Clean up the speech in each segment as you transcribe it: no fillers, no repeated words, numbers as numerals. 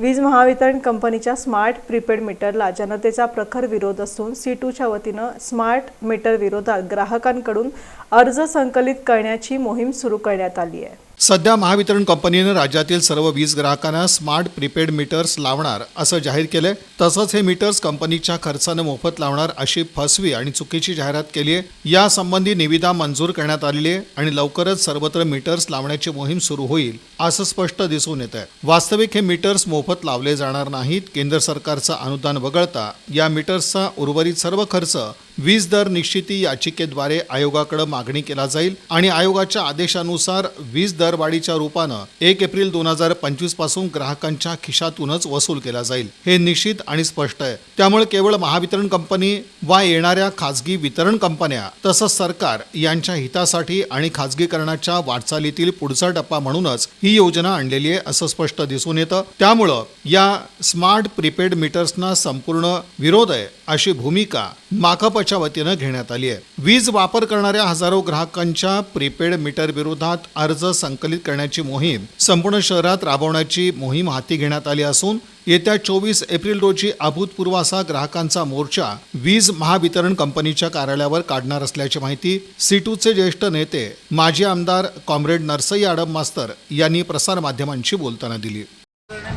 वीज महावितरण कंपनीच्या smart prepaid मीटरला जनतेचा प्रखर विरोध असून C2च्या वतीनं स्मार्ट मीटर विरोधात ग्राहकांकडून अर्ज संकलित करण्याची मोहीम सुरू करण्यात आली आहे। सध्या महावितरण कंपनीने राज्यातील सर्व वीज ग्राहकांना स्मार्ट प्रीपेड मीटर्स लावणार असं जाहीर केलंय। तसंच हे मीटर्स कंपनीच्या खर्चाने मोफत लावणार अशी फसवी आणि चुकीची जाहिरात केली आहे। यासंबंधी निविदा मंजूर करण्यात आलेली आहे आणि लवकरच सर्वत्र मीटर्स लावण्याची मोहीम सुरू होईल असं स्पष्ट दिसून येत आहे। वास्तविक हे मीटर्स मोफत लावले जाणार नाहीत। केंद्र सरकारचं अनुदान वगळता या मीटर्सचा उर्वरित सर्व खर्च वीज दर निश्चिती याचिकेद्वारे आयोगाकडे मागणी केला जाईल आणि आयोगाच्या आदेशानुसार वीज दरवाढीच्या रूपानं 1 एप्रिल 2025 पासून ग्राहकांच्या खिशातूनच वसूल केला जाईल। हे निश्चित आणि स्पष्ट आहे। त्यामुळे केवळ महावितरण कंपनी वा येणाऱ्या खासगी वितरण कंपन्या तसंच सरकार यांच्या हितासाठी आणि खासगीकरणाच्या वाटचालीतील पुढचा टप्पा म्हणूनच ही योजना आणलेली आहे असं स्पष्ट दिसून येतं। त्यामुळे या स्मार्ट प्रीपेड मीटर्सना संपूर्ण विरोध आहे अशी भूमिका माकपच्या वतीनं घेण्यात आली आहे। वीज वापर करणाऱ्या हजारो ग्राहकांच्या प्रीपेड मीटर विरोधात अर्ज संकलित करण्याची मोहीम संपूर्ण शहरात राबवण्याची मोहीम हाती घेण्यात आली असून येत्या 24 एप्रिल रोजी अभूतपूर्व असा ग्राहकांचा मोर्चा वीज महावितरण कंपनीच्या कार्यालयावर काढणार असल्याची माहिती C2चे ज्येष्ठ नेते माजी आमदार कॉम्रेड नरसई आडम मास्तर यांनी प्रसार माध्यमांशी बोलताना दिली।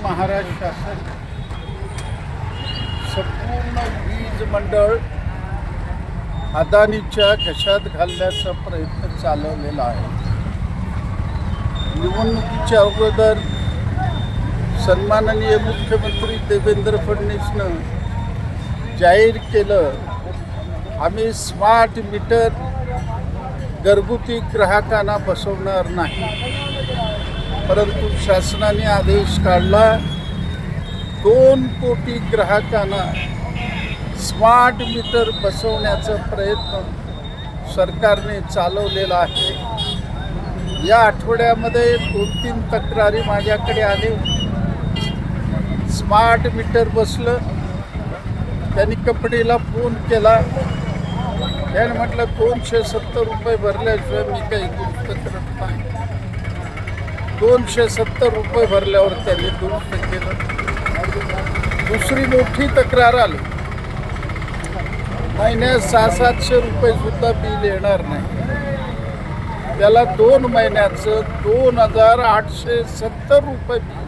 महाराष्ट्र शासन संपूर्ण वीज मंडळ अदानीच्या घशात घालण्याचा प्रयत्न चालवलेला आहे। निवडणुकीच्या अगोदर सन्माननीय मुख्यमंत्री देवेंद्र फडणवीसनं जाहीर केलं, आम्ही स्मार्ट मीटर घरगुती ग्राहकांना बसवणार नाही। परंतु शासनाने आदेश काढला 2 कोटी ग्राहकांना स्मार्ट मीटर बसवण्याचा प्रयत्न सरकारने चालवलेला आहे। या आठवड्यामध्ये 2-3 तक्रारी माझ्याकडे आले। स्मार्ट मीटर बसलं, त्यांनी कंपनीला फोन केला, त्याने म्हटलं 270 रुपये भरल्याशिवाय मी काही दुरुस्त करत नाही। 270 रुपये भरल्यावर त्यांनी दुरुस्त केलं। दुसरी मोठी तक्रार आली, महिन्यात 600-700 रुपये सुद्धा बिल येणार नाही। त्याला 2 महिन्याचं 2870 रुपये बिल